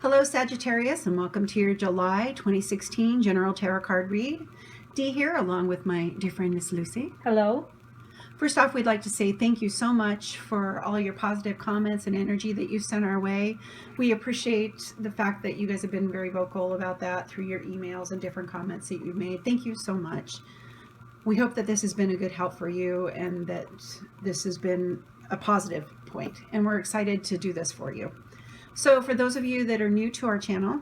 Hello Sagittarius, and welcome to your July 2016 General Tarot Card Read. Dee here, along with my dear friend Miss Lucy. Hello. First off, we'd like to say thank you so much for all your positive comments and energy that you sent our way. We appreciate the fact that you guys have been very vocal about that through your emails and different comments that you've made. Thank you so much. We hope that this has been a good help for you and that this has been a positive point, and we're excited to do this for you. So for those of you that are new to our channel,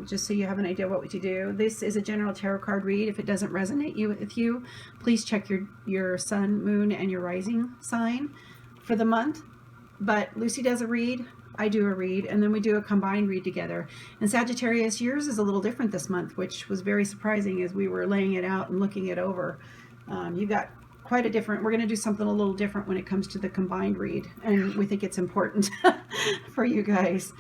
just so you have an idea what to do, this is a general tarot card read. If it doesn't resonate with you, please check your sun, moon, and your rising sign for the month. But Lucy does a read, I do a read, and then we do a combined read together. And Sagittarius, yours is a little different this month, which was very surprising as we were laying it out and looking it over. You got quite a different, we're going to do something a little different when it comes to the combined read, and we think it's important for you guys.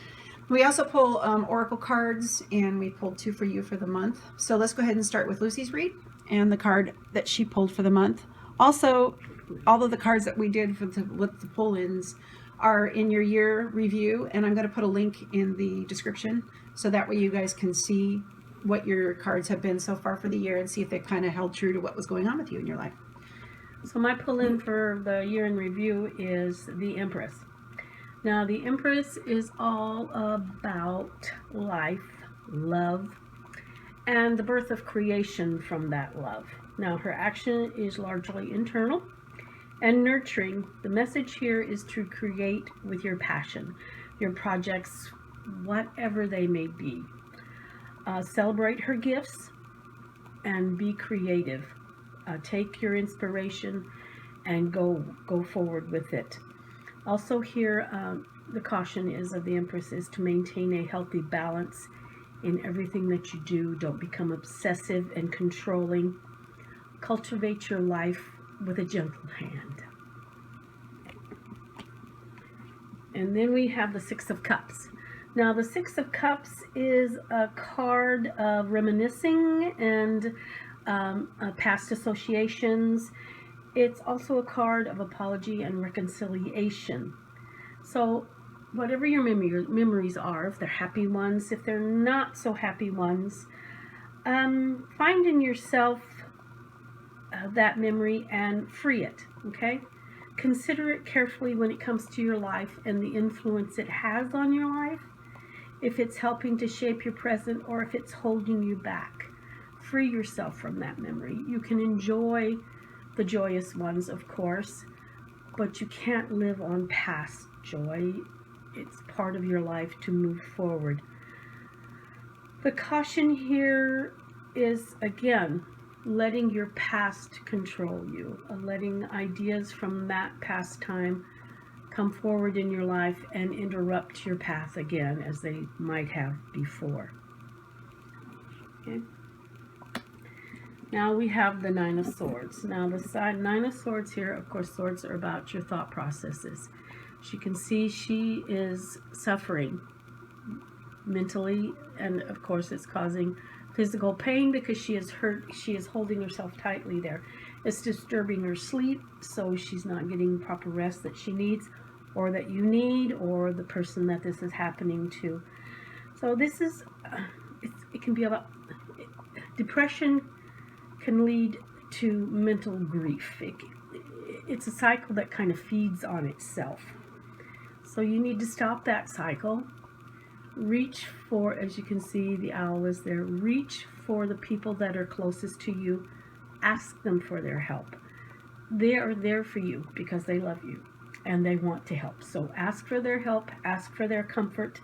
We also pull oracle cards, and we pulled 2 for you for the month. So let's go ahead and start with Lucy's read and the card that she pulled for the month. Also, all of the cards that we did with the pull-ins are in your year review, and I'm going to put a link in the description so that way you guys can see what your cards have been so far for the year and see if they kind of held true to what was going on with you in your life. So my pull-in for the year in review is the Empress. Now the Empress is all about life, love, and the birth of creation from that love. Now her action is largely internal and nurturing. The message here is to create with your passion, your projects, whatever they may be. Celebrate her gifts and be creative. Take your inspiration and go forward with it. Also here, the caution is of the Empress is to maintain a healthy balance in everything that you do. Don't become obsessive and controlling. Cultivate your life with a gentle hand. And then we have the Six of Cups. Now the Six of Cups is a card of reminiscing and past associations. It's also a card of apology and reconciliation. So whatever your memories are, if they're happy ones, if they're not so happy ones, find in yourself that memory and free it, okay? Consider it carefully when it comes to your life and the influence it has on your life, if it's helping to shape your present or if it's holding you back. Free yourself from that memory. You can enjoy the joyous ones, of course, but you can't live on past joy. It's part of your life to move forward. The caution here is, again, letting your past control you, letting ideas from that past time come forward in your life and interrupt your path again as they might have before. Okay. Now we have the Nine of Swords. Now the Nine of Swords here, of course, swords are about your thought processes. As you can see, she is suffering mentally, and of course it's causing physical pain because she is hurt. She is holding herself tightly there. It's disturbing her sleep, so she's not getting proper rest that she needs, or that you need, or the person that this is happening to. So this is, it can be about depression. Can lead to mental grief. It's a cycle that kind of feeds on itself. So you need to stop that cycle. Reach for, as you can see, the owl is there. Reach for the people that are closest to you. Ask them for their help. They are there for you because they love you and they want to help. So ask for their help, ask for their comfort,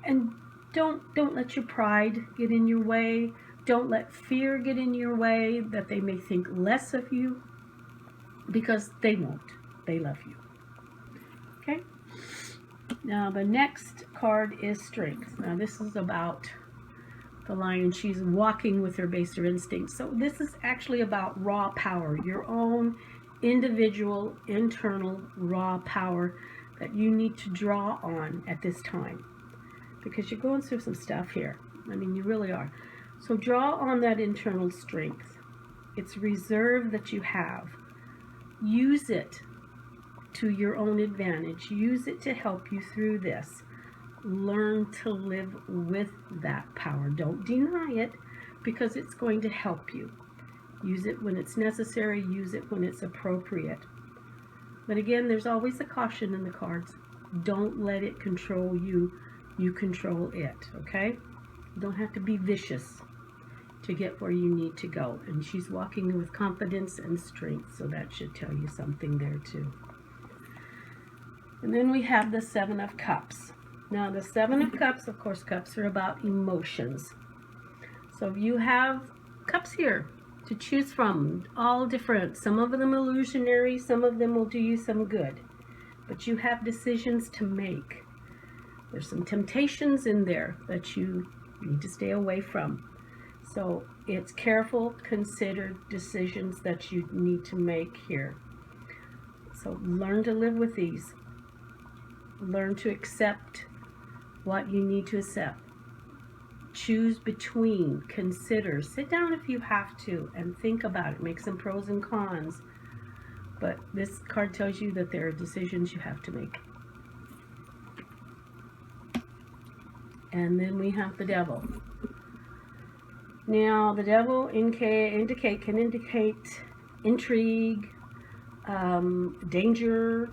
and don't let your pride get in your way. Don't let fear get in your way that they may think less of you, because they won't. They love you. Okay? Now the next card is Strength. Now this is about the lion. She's walking with her baser instincts. So this is actually about raw power, your own individual, internal, raw power that you need to draw on at this time, because you're going through some stuff here. I mean, you really are. So draw on that internal strength. It's reserve that you have. Use it to your own advantage. Use it to help you through this. learn to live with that power. Don't deny it, because it's going to help you. Use it when it's necessary, use it when it's appropriate. But again, there's always a caution in the cards. Don't let it control you. You control it, okay? You don't have to be vicious to get where you need to go. And she's walking with confidence and strength, so that should tell you something there too. And then we have the Seven of Cups. Now the Seven of Cups, of course, cups are about emotions. So you have cups here to choose from, all different. Some of them illusionary, some of them will do you some good. But you have decisions to make. There's some temptations in there that you need to stay away from. So it's careful, considered decisions that you need to make here. So learn to live with these. Learn to accept what you need to accept. Choose between, consider, sit down if you have to and think about it. Make some pros and cons. But this card tells you that there are decisions you have to make. And then we have the Devil. Now, the Devil can indicate intrigue, danger,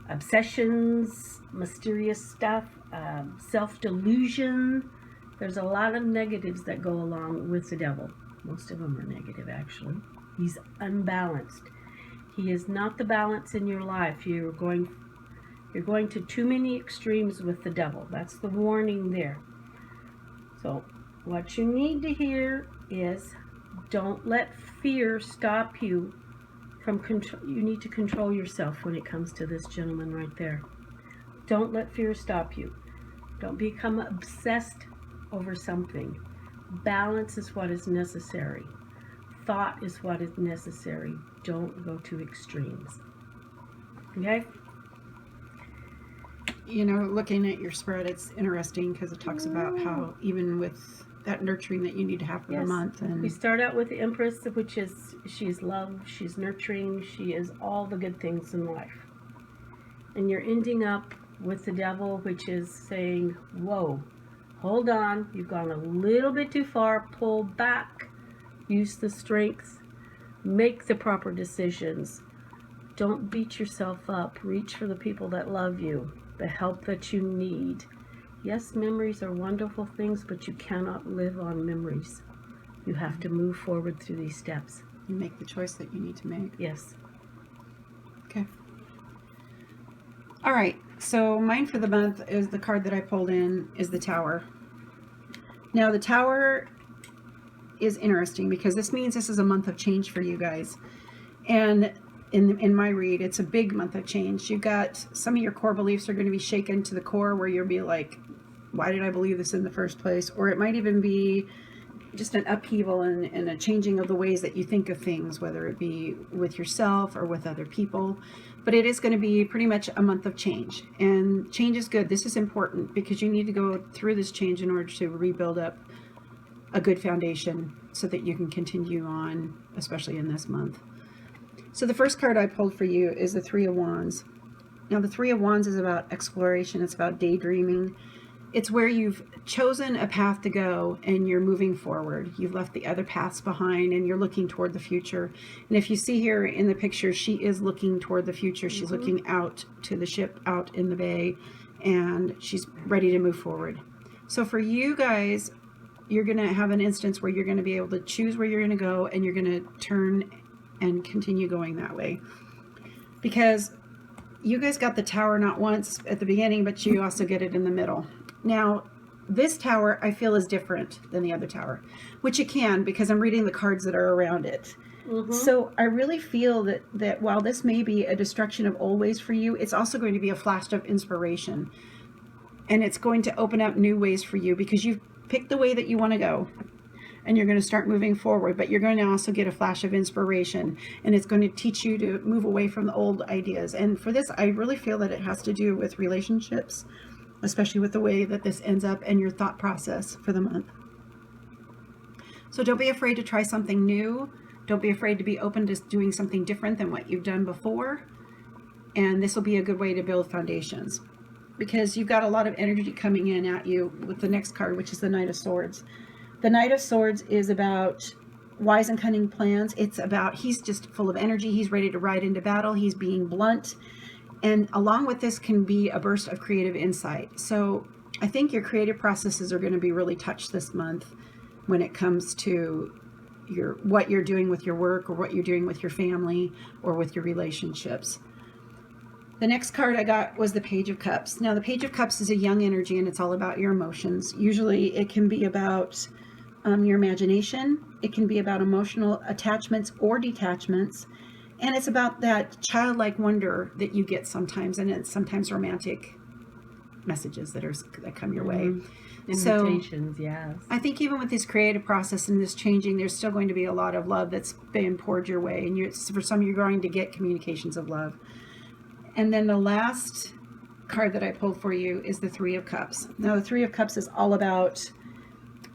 obsessions, mysterious stuff, self-delusion. There's a lot of negatives that go along with the Devil. Most of them are negative, actually. He's unbalanced. He is not the balance in your life. You're going to too many extremes with the Devil. That's the warning there. So what you need to hear is, don't let fear stop you from control. You need to control yourself when it comes to this gentleman right there. Don't let fear stop you. Don't become obsessed over something. Balance is what is necessary. Thought is what is necessary. Don't go to extremes. Okay? You know, looking at your spread, it's interesting because it talks about how even with that nurturing that you need to have for the month. And we start out with the Empress, which is, she's love, she's nurturing, she is all the good things in life. And you're ending up with the Devil, which is saying, whoa, hold on, you've gone a little bit too far, pull back, use the strength, make the proper decisions. Don't beat yourself up. Reach for the people that love you, the help that you need. Yes, memories are wonderful things, but you cannot live on memories. You have to move forward through these steps. You make the choice that you need to make. Yes. Okay. All right. So mine for the month is the card that I pulled in is the Tower. Now the Tower is interesting because this means this is a month of change for you guys. And in my read, it's a big month of change. You've got some of your core beliefs are going to be shaken to the core where you'll be like, why did I believe this in the first place? Or it might even be just an upheaval and a changing of the ways that you think of things, whether it be with yourself or with other people. But it is going to be pretty much a month of change. And change is good. This is important because you need to go through this change in order to rebuild up a good foundation so that you can continue on, especially in this month. So the first card I pulled for you is the Three of Wands. Now the Three of Wands is about exploration. It's about daydreaming. It's where you've chosen a path to go and you're moving forward. You've left the other paths behind and you're looking toward the future. And if you see here in the picture, she is looking toward the future. She's looking out to the ship out in the bay and she's ready to move forward. So for you guys, you're going to have an instance where you're going to be able to choose where you're going to go and you're going to turn and continue going that way. Because you guys got the Tower not once at the beginning, but you also get it in the middle. Now, this Tower I feel is different than the other Tower, which it can because I'm reading the cards that are around it. So I really feel that while this may be a destruction of old ways for you, it's also going to be a flash of inspiration. And it's going to open up new ways for you because you've picked the way that you want to go. And you're going to start moving forward, but you're going to also get a flash of inspiration and it's going to teach you to move away from the old ideas. And for this, I really feel that it has to do with relationships, especially with the way that this ends up and your thought process for the month. So don't be afraid to try something new. Don't be afraid to be open to doing something different than what you've done before. And this will be a good way to build foundations. because you've got a lot of energy coming in at you with the next card, which is the Knight of Swords. The Knight of Swords is about wise and cunning plans. It's about, he's just full of energy. He's ready to ride into battle. He's being blunt. And along with this can be a burst of creative insight. So I think your creative processes are going to be really touched this month when it comes to what you're doing with your work, or what you're doing with your family, or with your relationships. The next card I got was the Page of Cups. Now, the Page of Cups is a young energy, and it's all about your emotions. Usually it can be about your imagination. It can be about emotional attachments or detachments. And it's about that childlike wonder that you get sometimes, and it's sometimes romantic messages that come your way. Invitations, so, yes. I think even with this creative process and this changing, there's still going to be a lot of love that's being poured your way. And for some, you're going to get communications of love. And then the last card that I pulled for you is the Three of Cups. Now, the Three of Cups is all about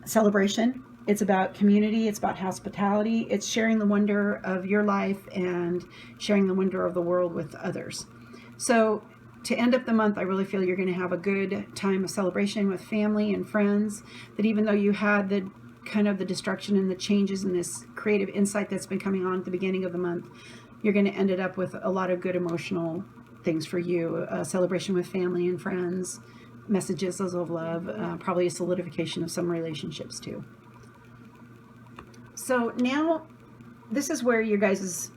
celebration. It's about community. It's about hospitality. It's sharing the wonder of your life and sharing the wonder of the world with others. So to end up the month, I really feel you're going to have a good time of celebration with family and friends, that even though you had the kind of the destruction and the changes and this creative insight that's been coming on at the beginning of the month, you're going to end it up with a lot of good emotional things for you. A celebration with family and friends, messages of love, probably a solidification of some relationships too. So now this is where your guys'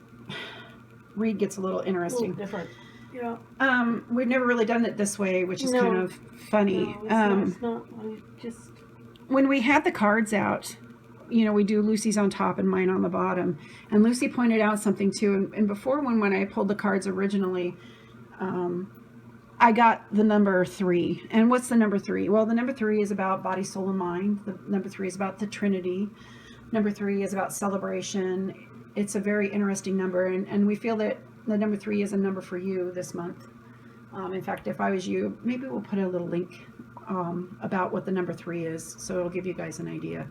read gets a little interesting. Different. Yeah. We've never really done it this way, which is kind of funny. No, it's not. When we had the cards out, we do Lucy's on top and mine on the bottom. And Lucy pointed out something too. And before, when I pulled the cards originally, I got the number 3. And what's the number 3? Well, the number 3 is about body, soul, and mind. The number 3 is about the Trinity. Number 3 is about celebration. It's a very interesting number. And we feel that the number 3 is a number for you this month. In fact, if I was you, maybe we'll put a little link about what the number 3 is, so it'll give you guys an idea.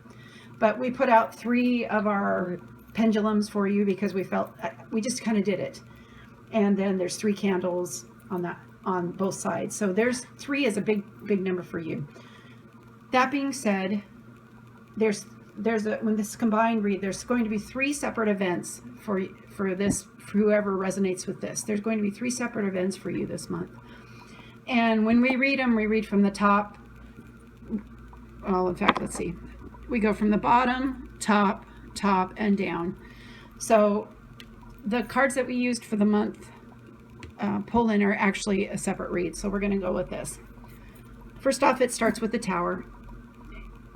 But we put out 3 of our pendulums for you because we felt we just kind of did it. And then there's 3 candles on both sides. So there's 3 is a big number for you. That being said, when this combined read, there's going to be 3 separate events for this, for whoever resonates with this. There's going to be 3 separate events for you this month. And when we read them, we read from the top. Well, in fact, let's see. We go from the bottom, top, and down. So the cards that we used for the month pull-in are actually a separate read. So we're going to go with this. First off, it starts with the Tower.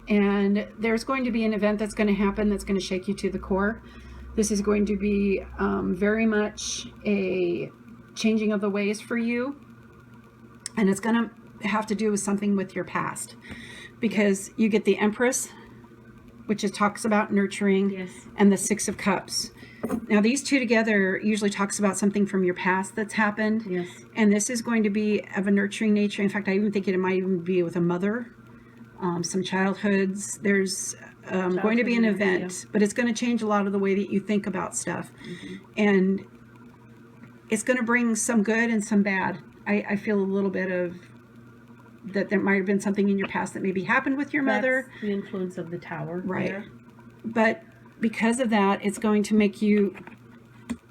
And there's going to be an event that's going to happen that's going to shake you to the core. This is going to be very much a changing of the ways for you. And it's going to have to do with something with your past. Because you get the Empress, which talks about nurturing, yes, and the 6 of Cups. Now, these 2 together usually talks about something from your past that's happened. Yes. And this is going to be of a nurturing nature. In fact, I even think it might even be with a mother. Some childhoods. There's going to be an event, but it's going to change a lot of the way that you think about stuff. Mm-hmm. And it's going to bring some good and some bad. I feel a little bit of that there might have been something in your past that maybe happened with your mother. That's the influence of the Tower. Right. There. But because of that, it's going to make you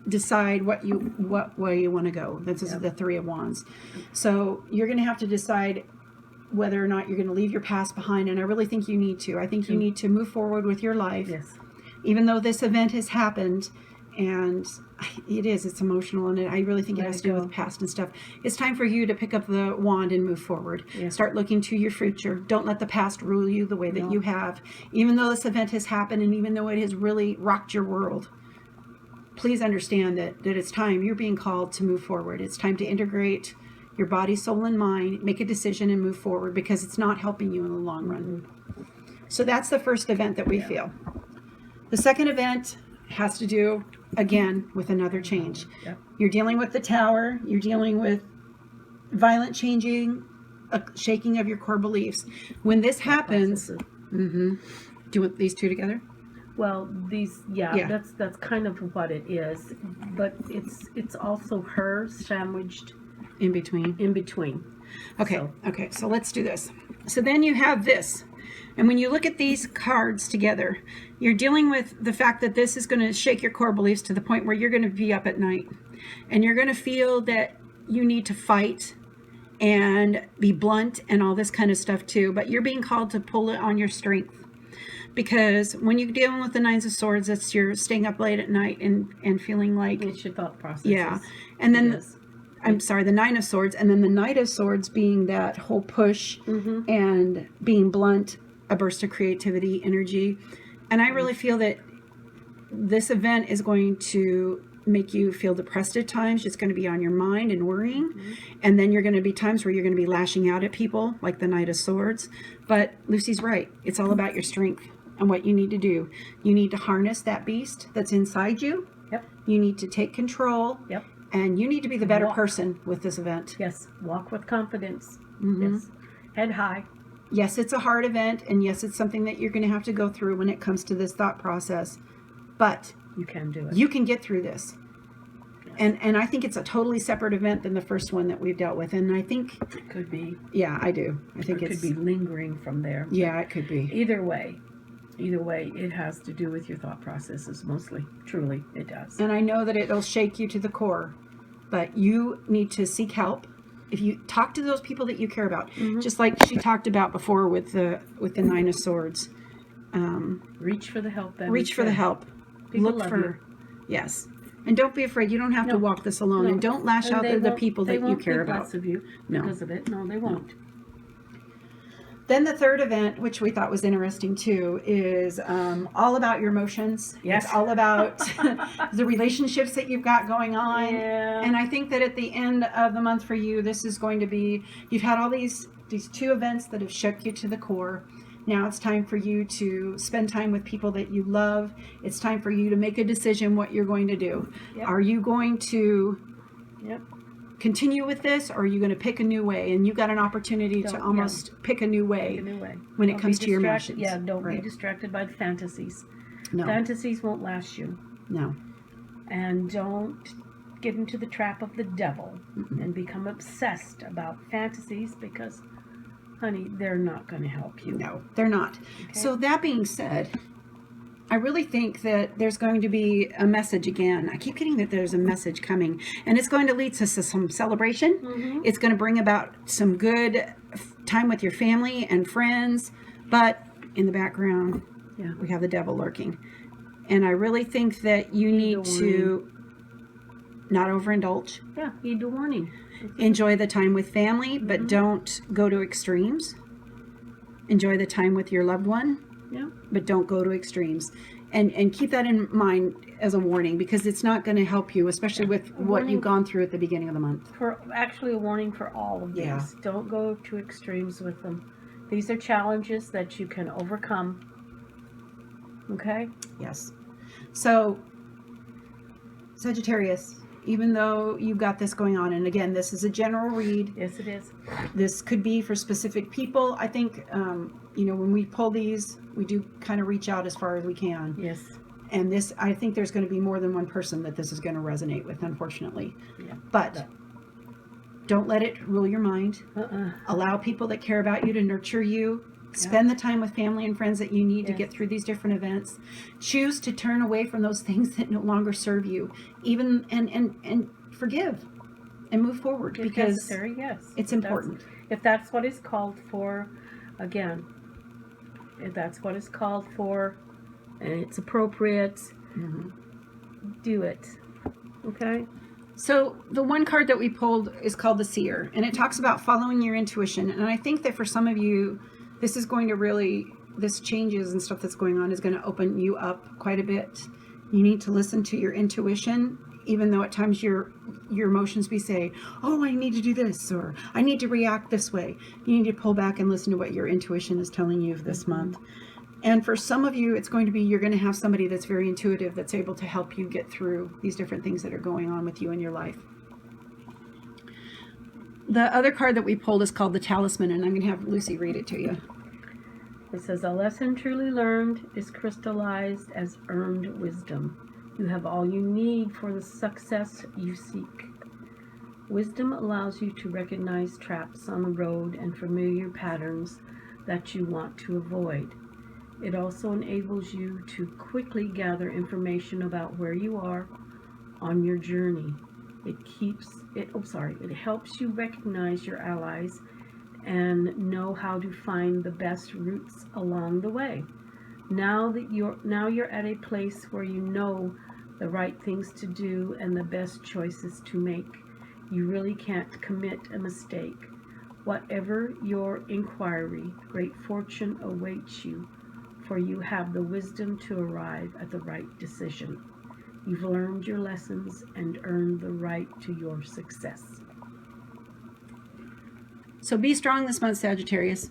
decide what way you want to go. This is the 3 of Wands. So you're going to have to decide whether or not you're going to leave your past behind. And I really think you need to. I think you need to move forward with your life. Yes. Even though this event has happened, and it's emotional, and I really think it has to do with the past and stuff. It's time for you to pick up the wand and move forward. Yes. Start looking to your future. Don't let the past rule you the way that you have. Even though this event has happened, and even though it has really rocked your world, please understand that it's time. You're being called to move forward. It's time to integrate your body, soul, and mind, make a decision and move forward, because it's not helping you in the long run. So that's the first event that we feel. The second event has to do, again, with another change. Yep. You're dealing with the Tower. You're dealing with violent changing, a shaking of your core beliefs. When this happens, do you want these 2 together? Well, that's kind of what it is, but it's also her sandwiched in between. Okay, So- okay, so let's do this. So then you have this. And when you look at these cards together, you're dealing with the fact that this is going to shake your core beliefs to the point where you're going to be up at night. And you're going to feel that you need to fight and be blunt and all this kind of stuff too. But you're being called to pull it on your strength. Because when you're dealing with the Nines of Swords, it's you're staying up late at night and feeling like... It's your thought process. Yeah. And then... Yes. I'm sorry, the Nine of Swords, and then the Knight of Swords being that whole push and being blunt, a burst of creativity, energy. And I really feel that this event is going to make you feel depressed at times. It's going to be on your mind and worrying. And then you're going to be times where you're going to be lashing out at people, like the Knight of Swords. But Lucy's right. It's all about your strength and what you need to do. You need to harness that beast that's inside you. Yep. You need to take control. Yep. And you need to be the better Walk. person with this event. Yes. Walk with confidence. Mm-hmm. Yes. Head high. Yes, it's a hard event, and yes, it's something that you're going to have to go through when it comes to this thought process. But You can do it. you can get through this. And I think it's a totally separate event than the first one that we've dealt with. And I think, It could be. yeah, I do. I think Or it it's, could be lingering from there. yeah, it could be. Either way, it has to do with your thought processes mostly. Truly, it does. And I know that it'll shake you to the core, but you need to seek help. If you talk to those people that you care about, just like she talked about before with the Nine of Swords, Reach for the help. That reach for the help. People Look love for, yes, and don't be afraid. You don't have to No. walk this alone, No. and don't lash And out they at the won't- people they that you won't care think about. less of you No. because of it. No, they won't. Then the third event, which we thought was interesting too, is all about your emotions. Yes. It's all about the relationships that you've got going on. Yeah. And I think that at the end of the month for you, this is going to be, you've had all these two events that have shook you to the core. Now it's time for you to spend time with people that you love. It's time for you to make a decision what you're going to do. Yep. Are you going to Yep. continue with this, or are you going to pick a new way? And you've got an opportunity to Don't- almost pick a new way In a way. when it Don't comes be to your distracted. emotions. Yeah, don't Right. be distracted by the fantasies. No, Fantasies won't last you. no. And don't get into the trap of the devil and become obsessed about fantasies because, honey, they're not going to help you. No, they're not. Okay? So that being said, I really think that there's going to be a message again. I keep getting that there's a message coming, and it's going to lead to some celebration. It's going to bring about some good time with your family and friends, but in the background, Yeah. we have the devil lurking. And I really think that you need to not overindulge. Yeah, heed the warning. Enjoy the time with family, but don't go to extremes. Enjoy the time with your loved one, Yeah. but don't go to extremes. And keep that in mind as a warning, because it's not going to help you, especially with what warning. you've gone through at the beginning of the month. Actually a warning for all of these. Yeah. Don't go to extremes with them. These are challenges that you can overcome. Okay? Yes. So, Sagittarius, even though you've got this going on, and again, this is a general read, Yes, it is. this could be for specific people. I think, when we pull these, we do kind of reach out as far as we can. Yes. And this, I think there's going to be more than one person that this is going to resonate with, unfortunately. Yeah. But don't let it rule your mind. Uh-uh. Allow people that care about you to nurture you. Spend the time with family and friends that you need to Yes. get through these different events. Choose to turn away from those things that no longer serve you. Even and forgive and move forward, If because necessary, yes. it's If that's- important. If that's what is called for, again, if that's what is called for and it's appropriate, do it. Okay? So the one card that we pulled is called the Seer, and it talks about following your intuition. And I think that for some of you, this is going to really, this changes and stuff that's going on is going to open you up quite a bit. You need to listen to your intuition, even though at times your emotions be say, oh, I need to do this, or I need to react this way. You need to pull back and listen to what your intuition is telling you this month. And for some of you, it's going to be, you're going to have somebody that's very intuitive that's able to help you get through these different things that are going on with you in your life. The other card that we pulled is called the Talisman, and I'm going to have Lucy read it to you. It says, a lesson truly learned is crystallized as earned wisdom. You have all you need for the success you seek. Wisdom allows you to recognize traps on the road and familiar patterns that you want to avoid. It also enables you to quickly gather information about where you are on your journey. It helps you recognize your allies and know how to find the best routes along the way. Now you're at a place where you know the right things to do and the best choices to make. You really can't commit a mistake. Whatever your inquiry, great fortune awaits you, for you have the wisdom to arrive at the right decision. You've learned your lessons and earned the right to your success. So be strong this month, Sagittarius.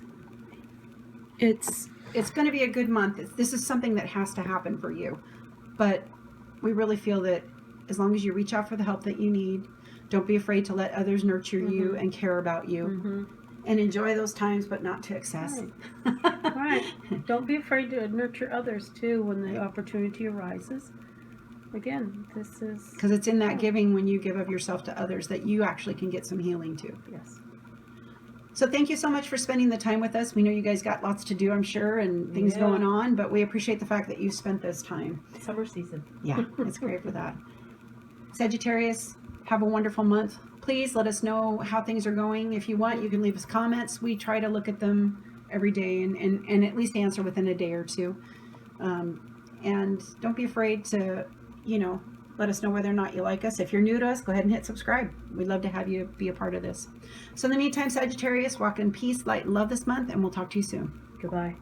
It's going to be a good month. This is something that has to happen for you. But we really feel that as long as you reach out for the help that you need, don't be afraid to let others nurture you and care about you. And enjoy those times, but not to excess. Right. Don't be afraid to nurture others, too, when the opportunity arises. Again, this is... Because it's in that giving, when you give of yourself to others, that you actually can get some healing, too. Yes. So thank you so much for spending the time with us. We know you guys got lots to do, I'm sure, and things going on, but we appreciate the fact that you spent this time. Summer season. Yeah, it's great for that. Sagittarius, have a wonderful month. Please let us know how things are going. If you want, you can leave us comments. We try to look at them every day and at least answer within a day or two. And don't be afraid to, let us know whether or not you like us. If you're new to us, go ahead and hit subscribe. We'd love to have you be a part of this. So in the meantime, Sagittarius, walk in peace, light, and love this month, and we'll talk to you soon. Goodbye.